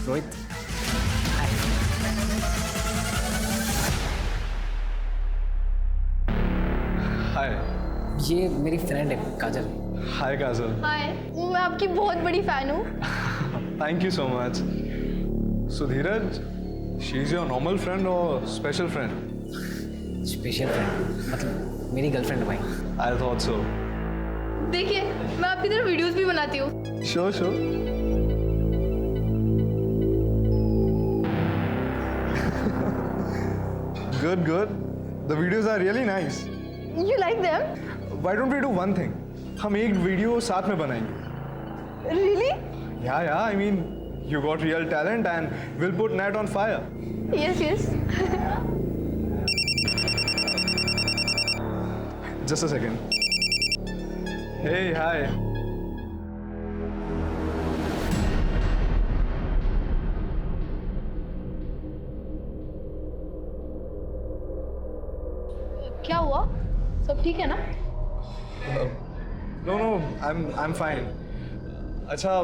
रोहित। हाय। ये मेरी फ्रेंड है काजल। हाय काजल। हाय, मैं आपकी बहुत बड़ी फैन हूँ। Thank you so much. So Dheeraj, she is your normal friend और स्पेशल फ्रेंड? स्पेशल फ्रेंड मतलब मेरी गर्लफ्रेंड है भाई। I thought so. देखिए, मैं आपकी तरह वीडियोस भी बनाती हूँ। Sure sure. Good, good. The videos are really nice. You like them? Why don't we do one thing? हम एक वीडियो साथ में बनाएंगे। Really? Yeah, I mean, you got real talent and we'll put net on fire. Yes, yes. Just a second. Hey, hi. क्या हुआ? सब ठीक है ना? No, I'm fine. अच्छा,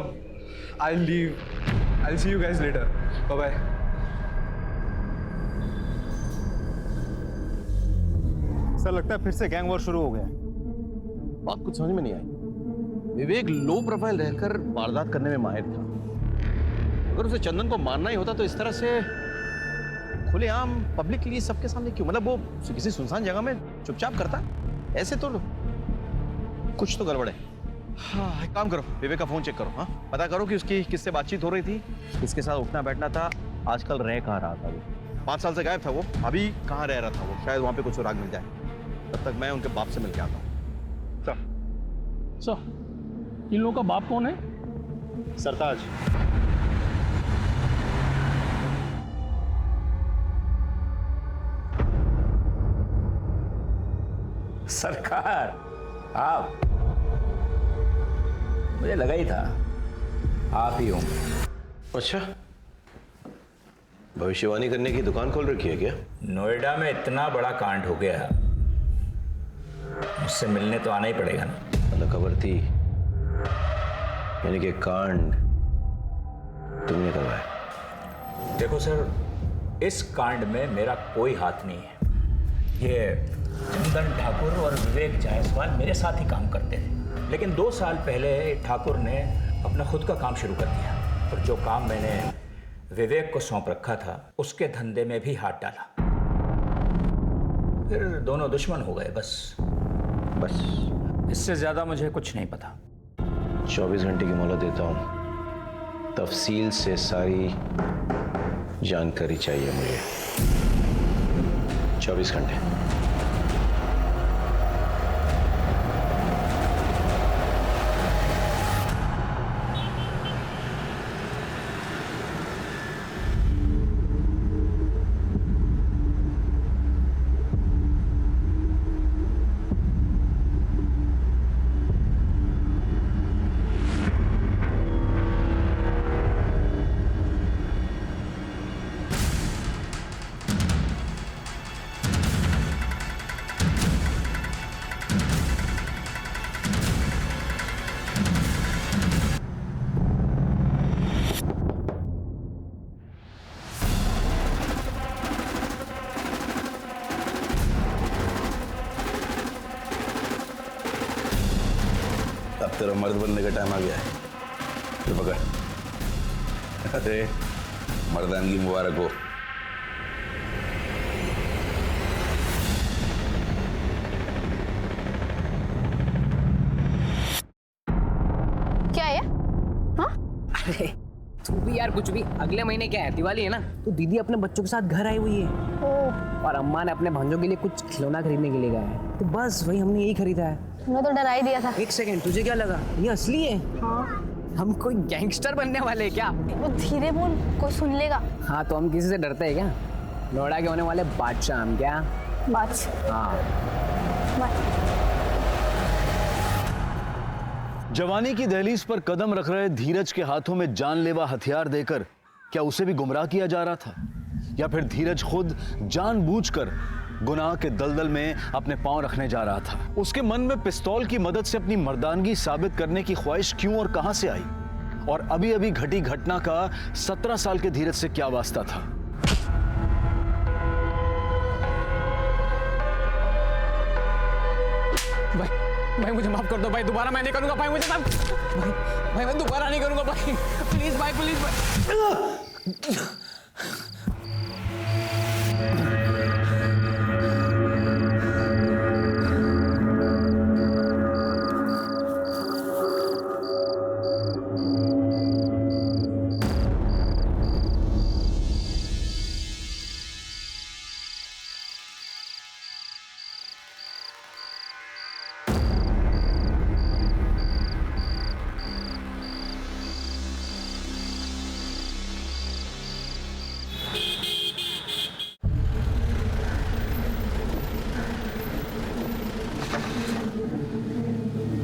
I'll leave. I'll see you guys later. Bye bye. Sir लगता है फिर से गैंग वॉर शुरू हो गया है। बात कुछ समझ में नहीं आई। विवेक लो प्रोफाइल रहकर वारदात करने में माहिर था। अगर उसे चंदन को मारना ही होता तो इस तरह से खुलेआम पब्लिकली सबके सामने क्यों? मतलब वो किसी सुनसान जगह में चुपचाप करता, ऐसे तो कुछ तो गड़बड़ है। हाँ, एक काम करो, विवेक का फोन चेक करो। हाँ, पता करो कि उसकी किससे बातचीत हो रही थी, किसके साथ उठना बैठना था, आजकल रह कहाँ रहा था वो। 5 साल से गायब था वो, अभी कहाँ रह रहा था वो, शायद वहाँ पे कुछ सुराग मिल जाए। तब तक मैं उनके बाप से मिल के आता हूँ। सर, इन लोगों का बाप कौन है? सरताज। सरकार, आप? मुझे लगा ही था आप ही होंगे। अच्छा, भविष्यवाणी करने की दुकान खोल रखी है क्या? नोएडा में इतना बड़ा कांड हो गया, मुझसे मिलने तो आना ही पड़ेगा ना। मतलब खबर थी, यानी कि कांड तुमने करवाया? देखो सर, इस कांड में मेरा कोई हाथ नहीं है। ये चंदन ठाकुर और विवेक जायसवाल मेरे साथ ही काम करते थे, लेकिन 2 साल पहले ठाकुर ने अपना खुद का काम शुरू कर दिया और जो काम मैंने विवेक को सौंप रखा था उसके धंधे में भी हाथ डाला। फिर दोनों दुश्मन हो गए। बस इससे ज्यादा मुझे कुछ नहीं पता। 24 घंटे की मोहलत देता हूँ, तफसील से सारी जानकारी चाहिए मुझे। 24 घंटे। अब तेरा मर्द बनने का टाइम आ गया है। ये पकड़। अरे मर्दानगी मुबारक हो। क्या है? हाँ? अरे तू भी यार कुछ भी। अगले महीने क्या है, दिवाली है ना, तो दीदी अपने बच्चों के साथ घर आई हुई है। और अम्मा ने अपने भांजों के लिए कुछ खिलौना खरीदने के लिए गया है, तो बस वही हमने यही खरीदा है। मैं तो डरा ही दिया था। एक सेकंड, तुझे क्या लगा ये असली है? हाँ। हम कोई गैंगस्टर बनने वाले हैं क्या? वो धीरे बोल, कोई सुन लेगा। हाँ तो हम किसी से डरते हैं क्या? नोएडा के होने वाले बादशाह हम क्या? बात। हाँ। जवानी की दहलीज पर कदम रख रहे धीरज के हाथों में जानलेवा हथियार देकर क्या उसे भी गुमराह किया जा रहा था, या फिर धीरज खुद जानबूझकर गुनाह के दलदल में अपने पांव रखने जा रहा था? उसके मन में पिस्तौल की मदद से अपनी मर्दानगी साबित करने की ख्वाहिश क्यों और कहां से आई? और अभी अभी घटी घटना का 17 साल के धीरज से क्या वास्ता था? भाई मुझे माफ कर दो भाई, दोबारा मैं नहीं करूंगा भाई, मुझे माफ भाई मैं दोबारा नहीं करूंगा भाई, प्लीज भाई, प्लीज भाई।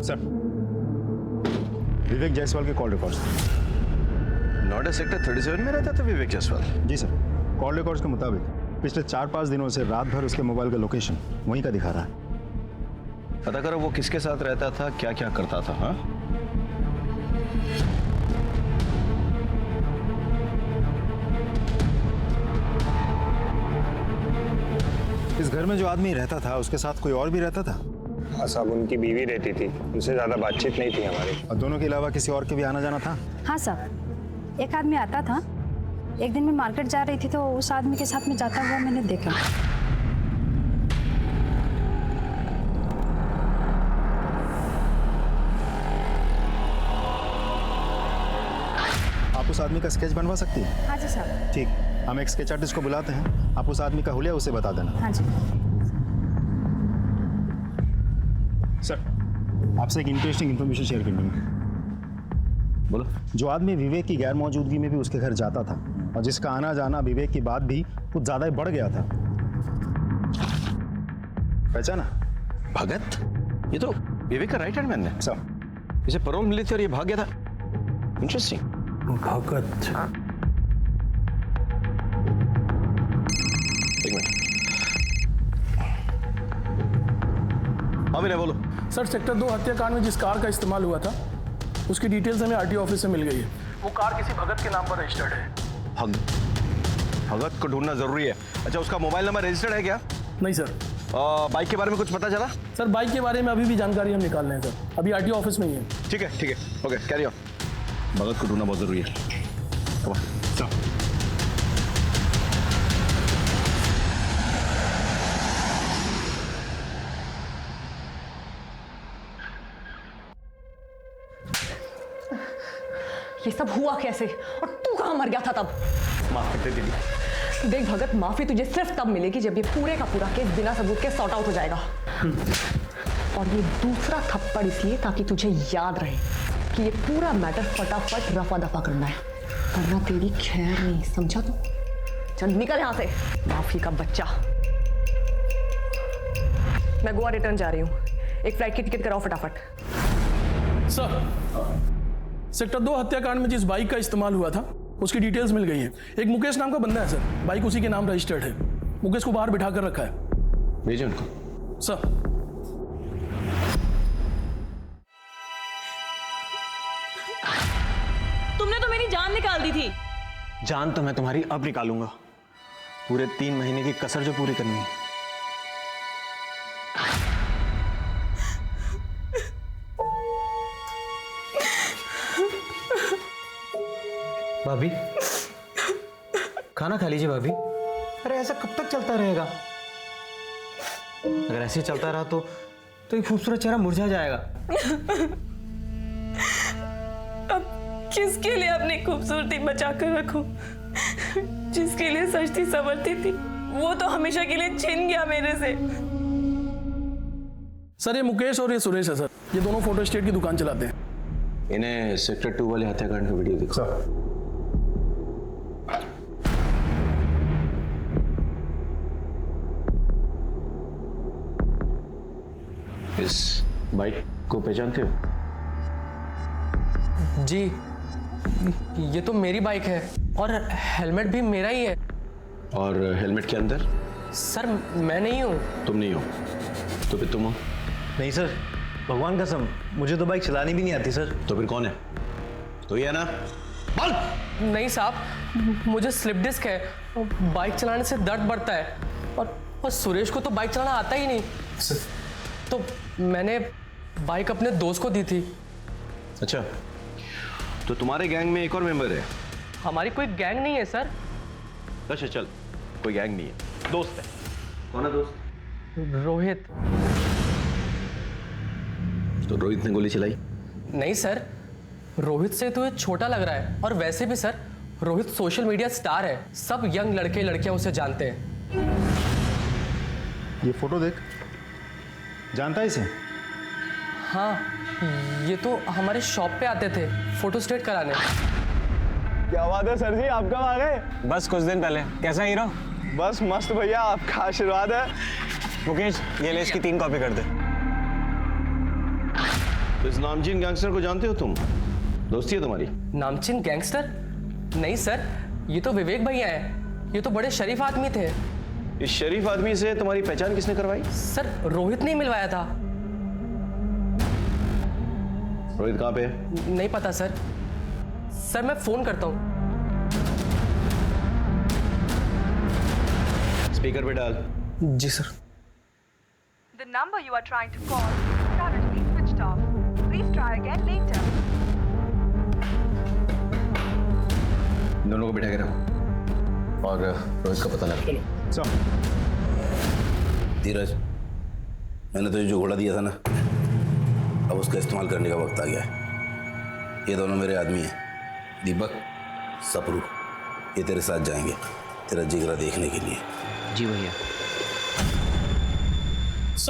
सर, विवेक जायसवाल के कॉल रिकॉर्ड्स। नोएडा सेक्टर 37 में रहता था विवेक जायसवाल? जी सर, कॉल रिकॉर्ड्स के मुताबिक पिछले 4-5 दिनों से रात भर उसके मोबाइल का लोकेशन वहीं का दिखा रहा है। पता करो वो किसके साथ रहता था, क्या क्या करता था। हाँ, इस घर में जो आदमी रहता था उसके साथ कोई और भी रहता था? हाँ साहब, उनकी बीवी रहती थी, उनसे ज़्यादा बातचीत नहीं थी हमारी। और दोनों के अलावा किसी और के भी आना जाना था? हाँ साहब, एक आदमी आता था। एक दिन मैं मार्केट जा रही थी तो उस आदमी के साथ में जाता हुआ मैंने देखा। आप उस आदमी का स्केच बनवा सकती हैं? हाँ जी साहब। ठीक, हम एक स्केच आर्टिस्ट को बुलाते हैं, आप उस आदमी का हुलिया उसे बता देना। हाँ जी सर, आपसे एक इंटरेस्टिंग इन्फॉर्मेशन शेयर करनी है। बोलो। जो आदमी विवेक की गैर मौजूदगी में भी उसके घर जाता था और जिसका आना जाना विवेक की बात भी कुछ ज्यादा ही बढ़ गया था, पहचाना? भगत? ये तो विवेक का राइट हैंड मैन है। सर, इसे पैरोल मिली थी और ये भाग गया था। इंटरेस्टिंग। भगत? एक मिनट। हाँ विनय बोलो। सर, सेक्टर 2 हत्याकांड में जिस कार का इस्तेमाल हुआ था उसकी डिटेल्स हमें आरटीओ ऑफिस से मिल गई है। वो कार किसी भगत के नाम पर रजिस्टर्ड है। भगत को ढूंढना जरूरी है। अच्छा, उसका मोबाइल नंबर रजिस्टर्ड है क्या? नहीं सर। बाइक के बारे में कुछ पता चला? सर, बाइक के बारे में अभी भी जानकारी हम निकाल रहे हैं सर, अभी आरटीओ ऑफिस में ही है। ठीक है, ओके, कैरी ऑन। भगत को ढूंढना बहुत जरूरी है। Come on. ये सब हुआ कैसे और तू कहां मर गया था तब? माफ कर दे दीदी। देख भगत, माफी तुझे सिर्फ तब मिलेगी जब ये पूरे का पूरा केस बिना सबूत के सॉर्ट आउट हो जाएगा। और ये दूसरा थप्पड़ इसलिए ताकि तुझे याद रहे कि ये पूरा मैटर फटाफट रफा दफा करना है, वरना तेरी खैर नहीं, समझा तू? चल निकल यहां से, माफी का बच्चा। मैं गोवा रिटर्न जा रही हूँ, एक फ्लाइट की टिकट कराओ फटाफट। सर, सेक्टर 2 हत्याकांड में जिस बाइक का इस्तेमाल हुआ था उसकी डिटेल्स मिल गई है। एक मुकेश नाम का बंदा है सर, बाइक उसी के नाम रजिस्टर्ड है। मुकेश को बाहर बिठा कर रखा है। भेजिए उनको। सर। तुमने तो मेरी जान निकाल दी थी। जान तो मैं तुम्हारी अब निकालूंगा, पूरे 3 महीने की कसर जो पूरी करनी है। भाभी, खाना खा लीजिए भाभी। अरे ऐसा कब तक चलता रहेगा? अगर ऐसे चलता रहा तो ये खूबसूरत चेहरा मुरझा जाएगा। अब किसके लिए अपनी खूबसूरती बचा कर रखूं? जिसके लिए सजती संवरती थी वो तो हमेशा के लिए छिन गया मेरे से। सर, ये मुकेश और ये सुरेश है सर, ये दोनों फोटो स्टेट की दुकान चलाते हैं। इन्हें सेक्टर 2 वाले हत्याकांड का वीडियो दिखाओ। इस बाइक को पहचानते हो? जी, ये तो मेरी बाइक है और हेलमेट भी मेरा ही है। और हेलमेट के अंदर? सर, मैं नहीं हूँ। तुम नहीं हो तो फिर तुम हो? नहीं सर, भगवान कसम, मुझे तो बाइक चलानी भी नहीं आती सर। तो फिर कौन है? तो ये ना बोल। नहीं साहब, मुझे स्लिप डिस्क है, बाइक चलाने से दर्द बढ़ता है और सुरेश को तो बाइक चलाना आता ही नहीं, तो मैंने बाइक अपने दोस्त को दी थी। अच्छा, तो तुम्हारे गैंग में एक और मेंबर है? हमारी कोई गैंग नहीं है सर। अच्छा चल, कोई गैंग नहीं है, दोस्त है। कौन है दोस्त? रोहित। तो रोहित ने गोली चलाई? नहीं सर, रोहित से तो ये छोटा लग रहा है, और वैसे भी sir Rohit social media star है, सब यंग लड़के लड़कियां उसे जानते हैं। ये फोटो देख, जानता है इसे? हाँ, ये तो हमारे शॉप पे आते थे फोटो स्टेट कराने। क्या बात है सर जी, आप कब आ गए? बस कुछ दिन पहले। कैसा हीरो? बस मस्त भैया, आपका आशीर्वाद है। मुकेश, ये ले, इसकी 3 कॉपी कर दे। तो इस नामचीन गैंगस्टर को जानते हो तुम? दोस्ती है तुम्हारी? नामचीन गैंगस्टर? नहीं सर, ये तो विवेक भैया हैं, ये तो बड़े शरीफ आदमी थे। इस शरीफ आदमी से तुम्हारी पहचान किसने करवाई? सर रोहित ने मिलवाया था। रोहित कहाँ पे है? नहीं पता सर। सर मैं फोन करता हूँ। स्पीकर पे डाल। जी sir. The number you are trying to call is currently switched off. Please try again later. दोनों को बिठा के रखो और रोहित का पता लगा। धीरज, मैंने तुझे जो घोड़ा दिया था ना, अब उसका इस्तेमाल करने का वक्त आ गया है। ये दोनों मेरे आदमी हैं, दीपक, सपरू। ये तेरे साथ जाएंगे तेरा जिगरा देखने के लिए। जी भैया।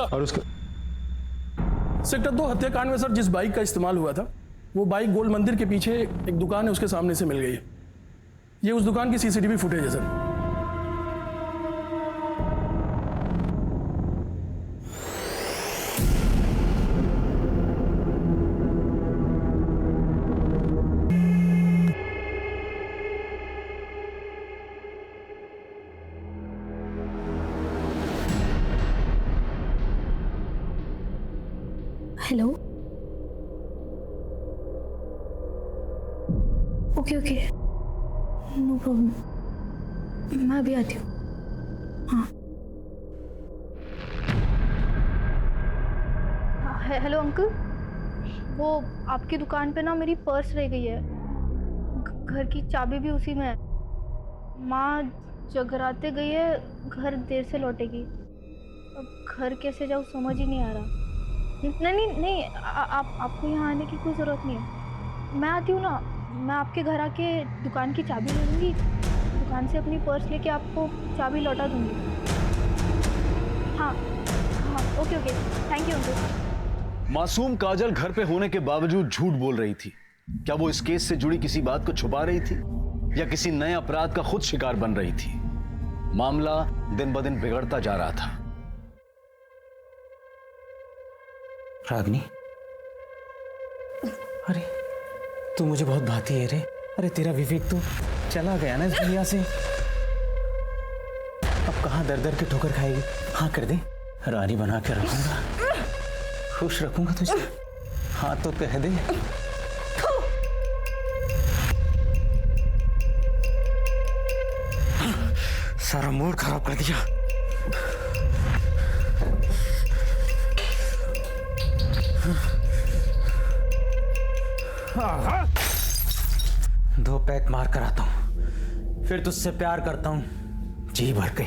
और उसके सेक्टर 2 हत्याकांड में सर जिस बाइक का इस्तेमाल हुआ था, वो बाइक गोल मंदिर के पीछे एक दुकान है उसके सामने से मिल गई है। ये उस दुकान की सीसीटीवी फुटेज है sir. Hello. Okay okay, no problem, मैं अभी आती हूँ। हाँ। हेलो अंकल, वो आपकी दुकान पे ना मेरी पर्स रह गई है, घर की चाबी भी उसी में है। माँ जगराते गई है, घर देर से लौटेगी। अब घर कैसे जाऊँ समझ ही नहीं आ रहा। नहीं, आपको यहाँ आने की कोई ज़रूरत नहीं है। मैं आती हूँ ना, मैं आपके घर आके दुकान की चाबी ले लूँगी, दुकान से अपनी पर्स लेके आपको चाबी लौटा दूँगी। हाँ, ओके, थैंक यू अंकल। मासूम काजल घर पे होने के बावजूद झूठ बोल रही थी। क्या वो इस केस से जुड़ी किसी बात को छुपा रही थी या किसी नए अपराध का खुद शिकार बन रही थी? मामला दिन ब दिन बिगड़ता जा रहा था। रागनी, अरे तू मुझे बहुत भाती है रे। अरे तेरा विवेक तो चला गया ना इस दुनिया से, अब कहाँ दर दर के ठोकर खाएगी। हाँ कर दे, रानी बना के रखूंगा, खुश रखूंगा तुझे। हाँ तो कह दे। सारा मूड खराब कर दिया। दो पैक मार कर आता हूं, फिर तुझसे प्यार करता हूं जी भर के।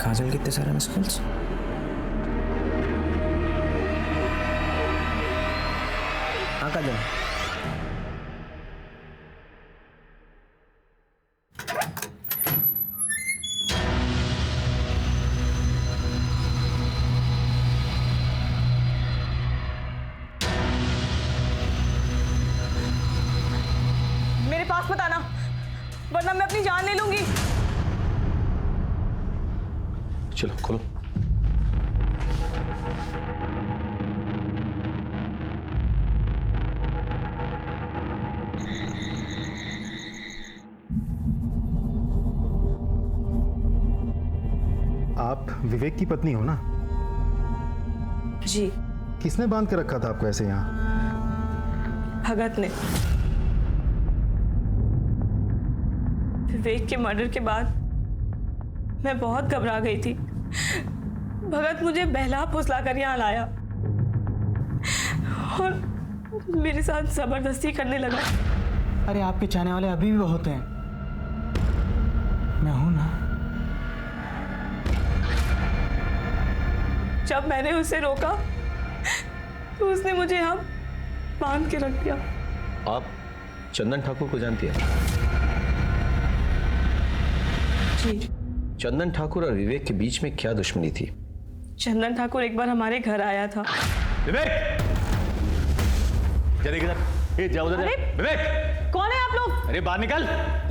काजल कितने सारे मिस कॉल्स। हाँ काजल, मेरे पास मत आना, वरना मैं अपनी जान ले लूंगी। चलो खोलो। आप विवेक की पत्नी हो ना? जी। किसने बांध के रखा था आपको ऐसे यहाँ? भगत ने। विवेक के मर्डर के बाद मैं बहुत घबरा गई थी। भगत मुझे बहला फुसला कर यहाँ लाया और मेरे साथ जबरदस्ती करने लगा। अरे आपके चाहने वाले अभी भी बहुत हैं। मैं हूं ना। जब मैंने उसे रोका तो उसने मुझे यहाँ बांध के रख दिया। आप चंदन ठाकुर को जानती हैं? जी। चंदन ठाकुर और विवेक के बीच में क्या दुश्मनी थी? चंदन ठाकुर एक बार हमारे घर आया था। विवेक! चले किधर? ये जाओ उधर। विवेक! कौन है आप लोग? अरे बाहर निकल!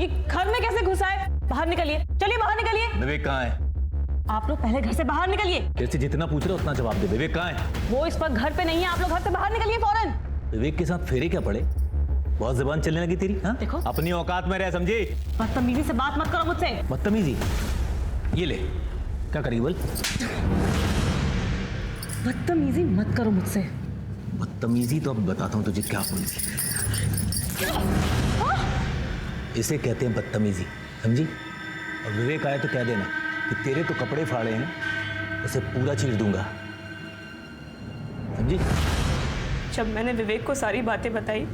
ये घर में कैसे घुसा है? बाहर निकलिए, चलिए बाहर निकलिए। विवेक कहाँ है? आप लोग पहले घर से बाहर निकलिए। तेरे से जितना पूछ रहे उतना जवाब दे। विवेक कहाँ है? वो इस वक्त घर पे नहीं है, आप लोग घर से बाहर निकलिए फौरन। विवेक के साथ फेरे क्या पड़े? बहुत जुबान चलने लगी तेरी। हाँ? देखो, अपनी औकात में रह, समझी? बदतमीजी से बात मत करो मुझसे। बदतमीजी? ये ले, क्या करी बोल? बदतमीजी मत करो मुझसे। बदतमीजी तो अब बताता हूँ तुझे क्या बोली। इसे कहते हैं बदतमीजी, समझी? और विवेक आए तो कह देना कि तेरे तो कपड़े फाड़े हैं, उसे पूरा चीर दूंगा, समझी? जब मैंने विवेक को सारी बातें बताई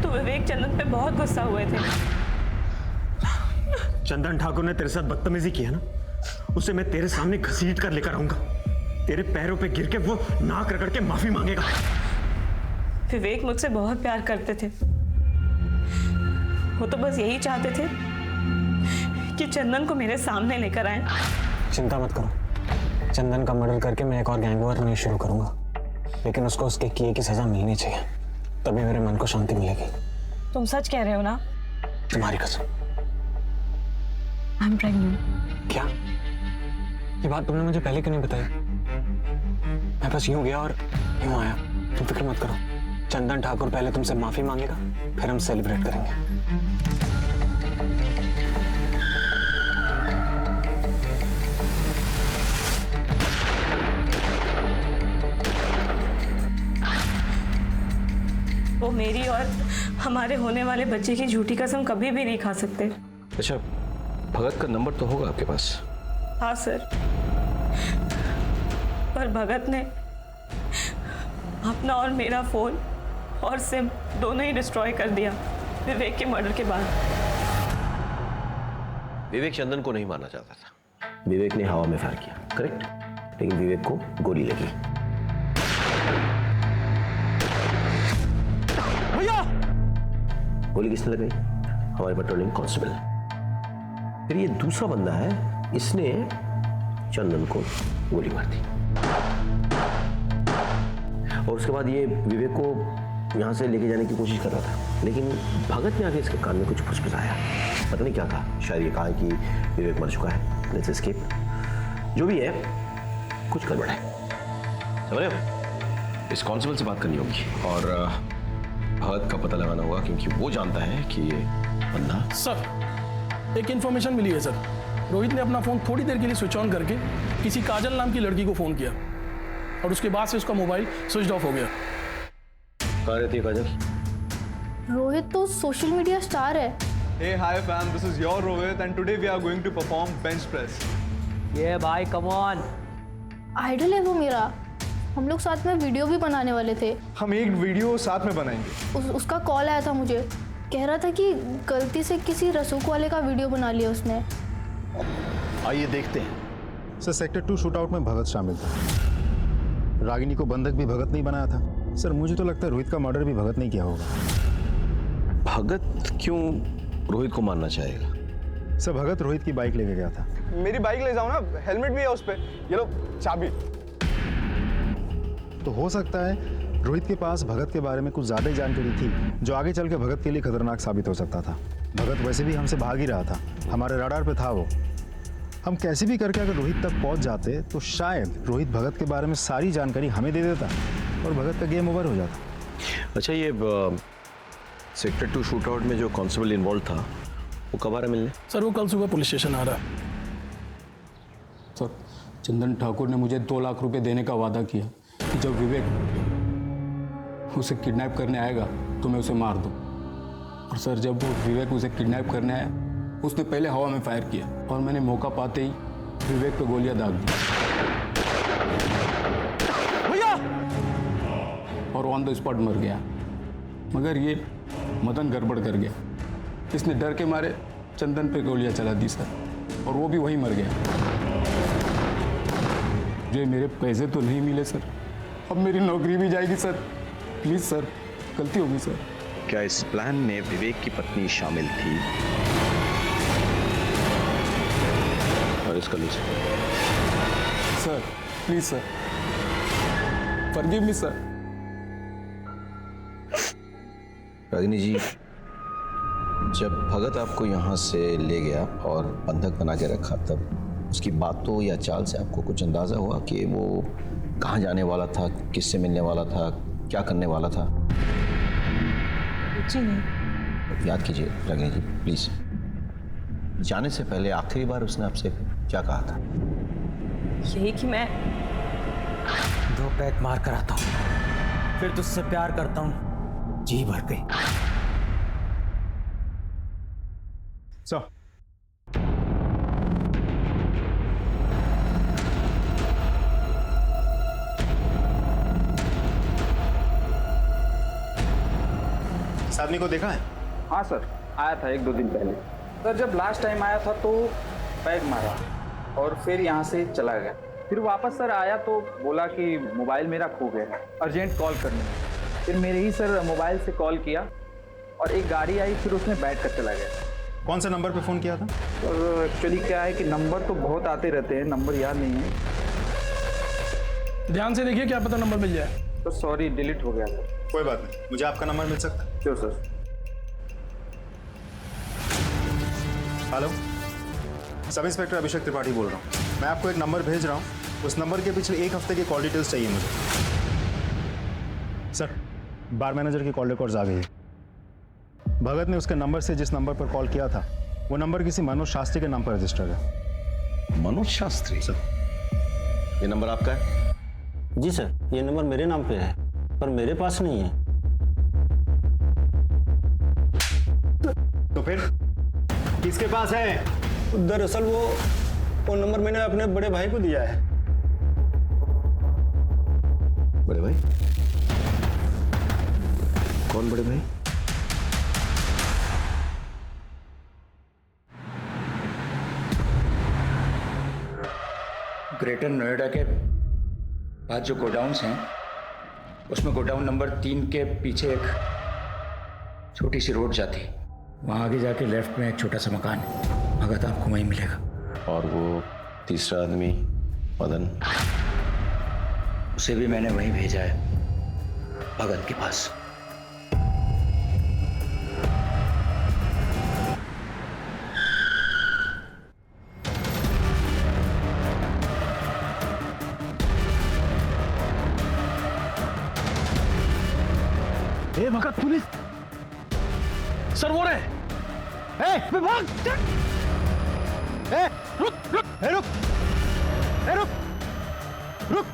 तो विवेक चंदन पे बहुत गुस्सा हुए थे। चंदन ठाकुर ने तेरे साथ बदतमीजी की है ना, उसे मैं तेरे सामने घसीट कर लेकर आऊंगा। तेरे पैरों पे गिर के वो नाक रगड़ के माफी मांगेगा। विवेक मुझसे बहुत प्यार करते थे। वो तो बस यही चाहते थे कि चंदन को मेरे सामने लेकर आए। चिंता मत करो, चंदन का मर्डर करके मैं एक और गैंग वॉर नहीं शुरू करूंगा, लेकिन उसको उसके किए की सजा मिलनी चाहिए, तभी मेरे मन को शांति मिलेगी। तुम सच कह रहे हो ना? तुम्हारी कसम। I am pregnant. क्या? ये बात तुमने मुझे पहले क्यों नहीं बताई? मैं बस यूं गया और यूं आया। तुम फिक्र मत करो, चंदन ठाकुर पहले तुमसे माफी मांगेगा, फिर हम सेलिब्रेट करेंगे। वो मेरी और हमारे होने वाले बच्चे की झूठी कसम कभी भी नहीं खा सकते। अच्छा, भगत का नंबर तो होगा आपके पास? हाँ सर, पर भगत ने अपना और मेरा फोन और सिम दोनों ही डिस्ट्रॉय कर दिया विवेक के मर्डर के बाद। विवेक चंदन को नहीं मारना चाहता था। विवेक ने हवा में फायर किया, करेक्ट? लेकिन विवेक को गोली लगी। भैया! गोली किसने लगाई? हमारे पेट्रोलिंग कांस्टेबल। फिर ये दूसरा बंदा है, इसने चंदन को गोली मार दी और उसके बाद ये विवेक को यहाँ से लेके जाने की कोशिश कर रहा था, लेकिन भगत ने आके इसके कान में कुछ फुसफुसाया। पता नहीं क्या था, शायद ये कहा कि विवेक मर चुका है, लेट्स एस्केप। जो भी है, कुछ गड़बड़ है, समझ रहे हो? इस कांस्टेबल से बात करनी होगी और भगत का पता लगाना होगा, क्योंकि वो जानता है कि ये बंदा। सर, एक इंफॉर्मेशन मिली है सर। रोहित ने अपना फोन थोड़ी देर के लिए स्विच ऑन करके किसी काजल नाम की लड़की को फोन किया और उसके बाद से उसका मोबाइल स्विच ऑफ हो गया। कहाँ रहती है काजल? रोहित तो सोशल मीडिया स्टार है। Hey, hi fam, this is your Rohit and today we are going to perform bench press. ये भाई कम ऑन। आइडल है वो मेरा। हम लोग साथ में वीडियो भी बनाने वाले थे। हम एक वीडियो साथ में बनाएंगे। उसका कॉल आया था मुझे, कह रहा था कि गलती से किसी रसूख वाले का वीडियो बना लिया उसने। आइए देखते हैं। सर, सेक्टर 2 शूटआउट में भगत शामिल था। रागिनी को बंधक भी भगत नहीं बनाया था। सर, मुझे तो लगता है रोहित का मर्डर भी भगत नहीं किया होगा। भगत क्यों रोहित को मारना चाहेगा? सर, भगत रोहित की बाइक लेके गया था। मेरी बाइक ले जाओ ना, हेलमेट भी है उस पे। ये लो चाबी। तो हो सकता है रोहित के पास भगत के बारे में कुछ ज्यादा ही जानकारी थी, जो आगे चल के भगत के लिए खतरनाक साबित हो सकता था। भगत वैसे भी हमसे भाग ही रहा था, हमारे रडार पे था वो। हम कैसे भी करके अगर रोहित तक पहुंच जाते तो शायद रोहित भगत के बारे में सारी जानकारी हमें दे देता और भगत का गेम ओवर हो जाता। अच्छा, ये सेक्टर 2 शूटआउट में जो कांस्टेबल इन्वॉल्व था वो कब आ रहा मिलने? सर, वो कल सुबह पुलिस स्टेशन आ रहा है। तो चंदन ठाकुर ने मुझे 2 लाख रुपए देने का वादा किया कि जब विवेक उसे किडनैप करने आएगा तो मैं उसे मार दूं। और सर, जब वो विवेक उसे किडनैप करने आया, उसने पहले हवा में फायर किया और मैंने मौका पाते ही विवेक पे गोलियां दाग दी भैया, और ऑन द स्पॉट मर गया। मगर ये मदन गड़बड़ कर गया। इसने डर के मारे चंदन पे गोलियां चला दी सर, और वो भी वहीं मर गया। मुझे मेरे पैसे तो नहीं मिले सर, अब मेरी नौकरी भी जाएगी सर। प्लीज सर, गलती होगी सर। क्या इस प्लान में विवेक की पत्नी शामिल थी? और इसका लूज sir, please sir, forgive me sir. Ragini ji, जब भगत आपको यहाँ से ले गया और बंधक बना के रखा, तब उसकी बातों या चाल से आपको कुछ अंदाजा हुआ कि वो कहाँ जाने वाला था, किससे मिलने वाला था, क्या करने वाला था? जी नहीं। याद कीजिए रागिनी जी, प्लीज। जाने से पहले आखिरी बार उसने आपसे क्या कहा था? यही कि मैं 2 पैक मार कर आता हूँ, फिर तुझसे प्यार करता हूँ जी भर के। सो इस आदमी को देखा है? हाँ सर, आया था 1-2 दिन पहले। सर, जब लास्ट टाइम आया था तो पैग मारा और फिर यहाँ से चला गया। फिर वापस सर आया तो बोला कि मोबाइल मेरा खो गया, अर्जेंट कॉल करनी है। फिर मेरे ही सर मोबाइल से कॉल किया और एक गाड़ी आई, फिर उसने बैठ कर चला गया। कौन से नंबर पे फ़ोन किया था? और एक्चुअली क्या है कि नंबर तो बहुत आते रहते हैं, नंबर याद नहीं है। ध्यान से देखिए, क्या पता नंबर मिल जाए। तो सॉरी, डिलीट हो गया सर। कोई बात नहीं, मुझे आपका नंबर मिल सकता है? Sure sir. Hello, sub inspector Abhishek Tripathi बोल रहा हूँ। मैं आपको एक नंबर भेज रहा हूँ, उस नंबर के पिछले 1 हफ्ते की कॉल डिटेल्स चाहिए मुझे। सर, बार मैनेजर की कॉल रिकॉर्ड्स आ गई है। भगत ने उसके नंबर से जिस नंबर पर कॉल किया था, वो नंबर किसी मनोज शास्त्री के नाम पर रजिस्टर्ड है। मनोज शास्त्री? सर, ये नंबर आपका है? जी सर, ये नंबर मेरे नाम पे है, पर मेरे पास नहीं है। तो फिर किसके पास है? दरअसल वो नंबर मैंने अपने बड़े भाई को दिया है। बड़े भाई? कौन बड़े भाई? ग्रेटर नोएडा के पास जो गोडाउन्स हैं, उसमें गोडाउन नंबर 3 के पीछे एक छोटी सी रोड जाती है। वहाँ आगे जाके लेफ्ट में एक छोटा सा मकान है, भगत आपको वहीं मिलेगा। और वो तीसरा आदमी मदन? उसे भी मैंने वहीं भेजा है, भगत के पास। ए भगत, पुलिस! सर, वो रहे। विभाग! रुक रुक रुक रुक रुक।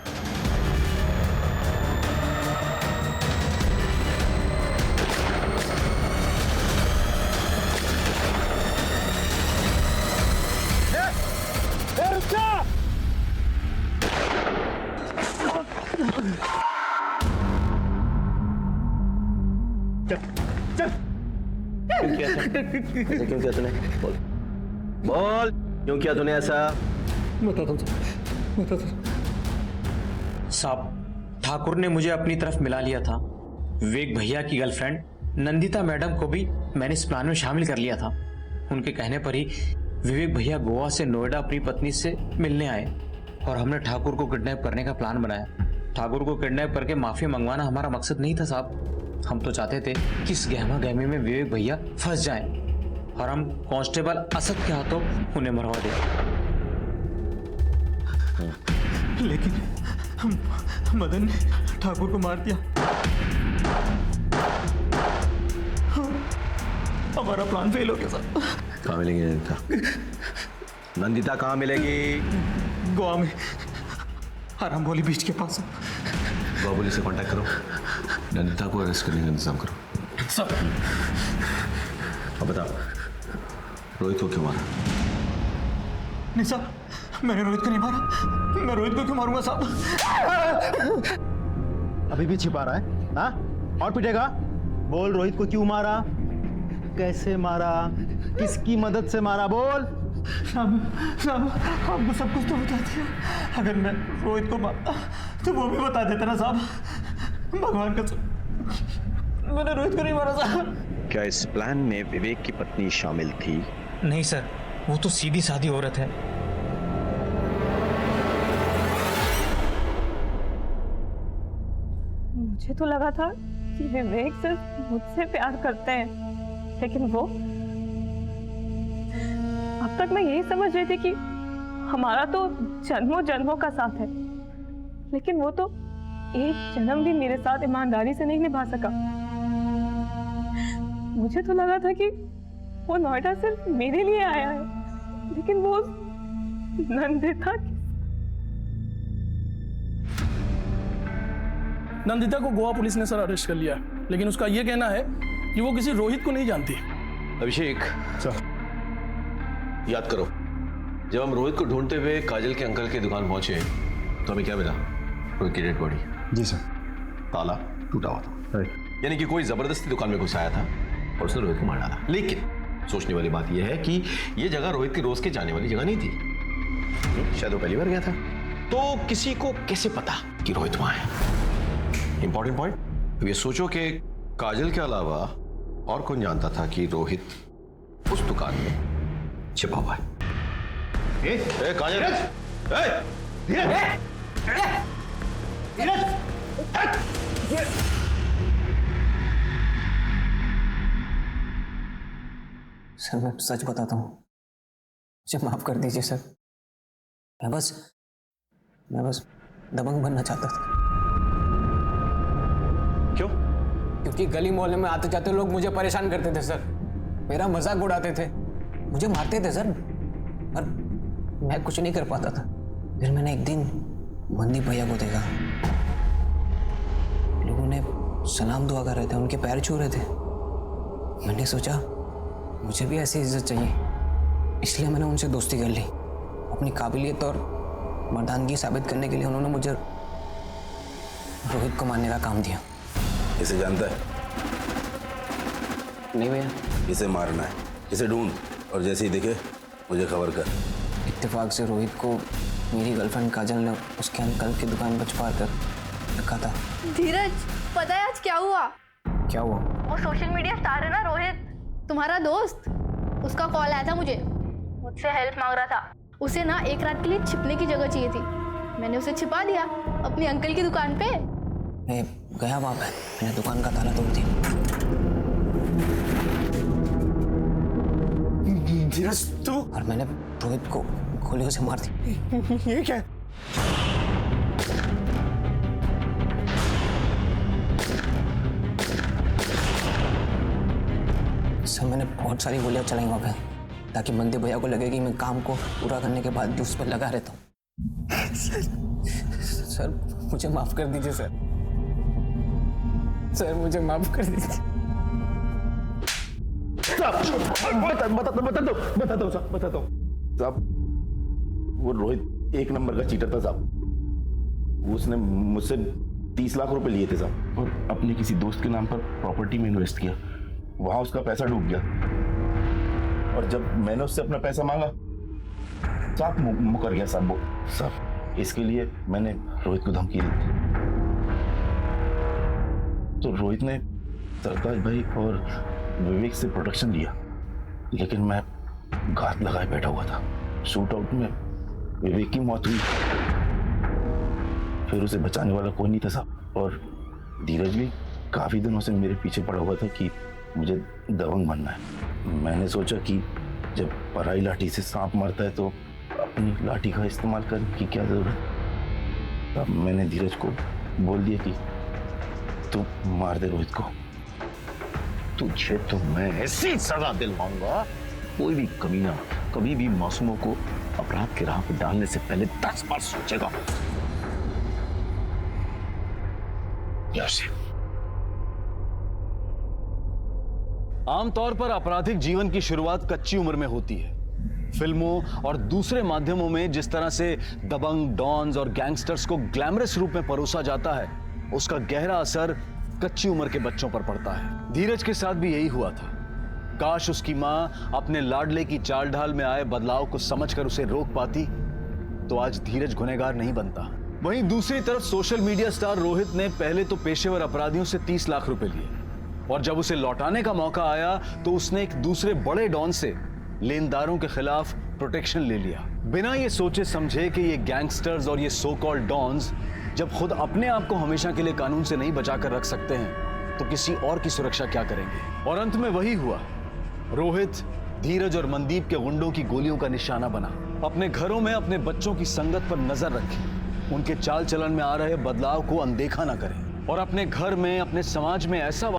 रुक जा! चल क्यों किया ऐसा? ऐसा क्यों किया तूने? बोल बोल, क्यों किया तूने ऐसा? बताता हूँ साहब। ठाकुर ने मुझे अपनी तरफ मिला लिया था। विवेक भैया की गर्लफ्रेंड नंदिता मैडम को भी मैंने इस प्लान में शामिल कर लिया था। उनके कहने पर ही विवेक भैया गोवा से नोएडा अपनी पत्नी से मिलने आए और हमने ठाकुर को किडनैप करने का प्लान बनाया। ठाकुर को किडनैप करके माफी मंगवाना हमारा मकसद नहीं था साहब। हम तो चाहते थे कि इस गहमा गहमी में विवेक भैया फंस जाएं और हम कांस्टेबल असद के हाथों उन्हें मरवा दें। लेकिन मदन ने ठाकुर को मार दिया। हमारा प्लान फेल हो गया साहब। कहाँ मिलेगी नंदिता? नंदिता कहाँ मिलेगी? गोवा में आरामबोली बीच के पास। बाबुली से कांटेक्ट करो, नंदिता को अरेस्ट करने का इंतजाम करो। सब अब बताओ, रोहित को क्यों मारा? नहीं साहब, मैंने रोहित को नहीं मारा। मैं रोहित को क्यों मारूंगा साहब? अभी भी छिपा रहा है? हाँ, और पिटेगा? बोल, रोहित को क्यों मारा, कैसे मारा, किसकी मदद से मारा, बोल। साहब आपको सब कुछ तो बता दिया। अगर मैं रोहित को मारता तो वो भी बता देता ना साहब। भगवान का मैंने रोहित को नहीं मारा साहब। क्या इस प्लान में विवेक की पत्नी शामिल थी? नहीं सर, वो तो सीधी सादी औरत है। मुझे तो लगा था कि विवेक सिर्फ मुझसे प्यार करते हैं, लेकिन वो, अब तक मैं यही समझ रही थी कि हमारा तो जन्मों जन्मों का साथ है, लेकिन वो तो एक जन्म भी मेरे साथ ईमानदारी से नहीं निभा सका। मुझे तो लगा था कि वो नोएडा सिर्फ मेरे लिए आया है, लेकिन वो नंदिता नंदिता को गोवा पुलिस ने सर अरेस्ट कर लिया, लेकिन उसका यह कहना है कि वो किसी रोहित को नहीं जानती। अभिषेक सर, याद करो, जब हम रोहित को ढूंढते हुए काजल के अंकल की दुकान पहुंचे तो हमें क्या मिला? रोहित की डेड बॉडी। जी सर। ताला टूटा हुआ था, यानी कि कोई जबरदस्ती दुकान में घुस आया था और उसने रोहित को मार डाला। लेकिन सोचने वाली बात यह है कि यह जगह रोहित की रोज के जाने वाली जगह नहीं थी। शायद वो पहली बार गया था, तो किसी को कैसे पता कि रोहित वहां है? इंपॉर्टेंट पॉइंट, ये सोचो कि काजल के अलावा और कौन जानता था कि रोहित उस दुकान में छिपा हुआ है? काजल, सर मैं सच बताता हूँ, मुझे माफ कर दीजिए सर। मैं बस दबंग बनना चाहता था। क्यों? क्योंकि गली मोहल्ले में आते जाते लोग मुझे परेशान करते थे सर, मेरा मजाक उड़ाते थे, मुझे मारते थे सर, पर मैं कुछ नहीं कर पाता था। फिर मैंने एक दिन मनदीप भैया को देखा, लोगों ने सलाम दुआ कर रहे थे, उनके पैर छू रहे थे। मैंने सोचा मुझे भी ऐसी इज्जत चाहिए, इसलिए मैंने उनसे दोस्ती कर ली। अपनी काबिलियत और मर्दानगी साबित करने के लिए उन्होंने मुझे रोहित को मारने का काम दिया। इसे जानता है? नहीं भैया। इसे मारना है, इसे ढूंढ और जैसे ही दिखे मुझे खबर कर। इत्तेफाक से रोहित को मेरी गर्लफ्रेंड काजल ने उसके अंकल की दुकान पर छुपा कर रखा था। धीरज, पता है आज क्या हुआ? क्या हुआ? वो सोशल मीडिया स्टार है ना रोहित, तुम्हारा दोस्त, उसका कॉल आया था मुझे, मुझसे हेल्प मांग रहा था। उसे ना एक रात के लिए छिपने की जगह चाहिए थी, मैंने उसे छिपा दिया अपनी अंकल की दुकान पे। मैं गया वहां पे, मैंने दुकान का ताला तोड़ दिया। धीरज तू? और मैंने रोहित को गोलियों से मार दी। ये क्या? सर मैंने बहुत सारी गोलियां चलाई वहां पे, ताकि मंदे भैया को लगे कि मैं काम को पूरा करने के बाद भी उस पर लगा रहता हूँ। सर मुझे माफ कर दीजिए सर, सर मुझे माफ कर दीजिए। बता दो साहब, वो रोहित एक नंबर का चीटर था साहब। उसने मुझसे 30 लाख रुपए लिए थे साहब, और अपने किसी दोस्त के नाम पर प्रॉपर्टी में इन्वेस्ट किया, वहां उसका पैसा डूब गया। और जब मैंने उससे अपना पैसा मांगा साहब मुकर गया साहब वो साहब। इसके लिए मैंने रोहित को धमकी दी, तो रोहित ने सरताज भाई और विवेक से प्रोटेक्शन लिया, लेकिन मैं घात लगाए बैठा हुआ था। शूट आउट में विवेक की मौत हुई, फिर उसे बचाने वाला कोई नहीं था साहब। और धीरज भी काफी दिनों से मेरे पीछे पड़ा हुआ था कि मुझे दबंग बनना है। मैंने सोचा कि जब पराई लाठी से सांप मरता है तो अपनी लाठी का इस्तेमाल करने की क्या जरूरत। तब मैंने धीरज को बोल दिया कि तू मार दे रोहित को। तुझे तो मैं ऐसी सजा दिलवाऊंगा, कोई भी कमीना कभी भी मासूमों को अपराध के राह पर डालने से पहले 10 बार सोचेगा। यहाँ से। आमतौर पर आपराधिक जीवन की शुरुआत कच्ची उम्र में होती है। फिल्मों और दूसरे माध्यमों में जिस तरह से दबंग, डॉन्स और गैंगस्टर्स को ग्लैमरस रूप में परोसा जाता है, उसका गहरा असर कच्ची उम्र के बच्चों पर पड़ता है। धीरज के साथ भी यही हुआ था। काश उसकी मां अपने लाडले की चाल ढाल में आए बदलाव को समझकर उसे रोक पाती, तो आज धीरज गुनहगार नहीं बनता। वहीं दूसरी तरफ सोशल मीडिया स्टार रोहित ने पहले तो पेशेवर अपराधियों से 30 लाख रुपए लिए, और जब उसे लौटाने का मौका आया तो उसने एक दूसरे बड़े डॉन से लेनदारों के खिलाफ प्रोटेक्शन ले लिया, बिना ये सोचे समझे कि ये गैंगस्टर्स और ये सो कॉल्ड डॉन्स जब खुद अपने आप को हमेशा के लिए कानून से नहीं बचाकर रख सकते हैं तो किसी और की सुरक्षा क्या करेंगे। और अंत में वही हुआ। रोहित, धीरज और मनदीप के गुंडों की गोलियों का निशाना बना। अपने घरों में अपने बच्चों की संगत पर नजर रखें, उनके चाल चलन में आ रहे बदलाव को अनदेखा ना करें, और अपने घर में, अपने समाज में ऐसा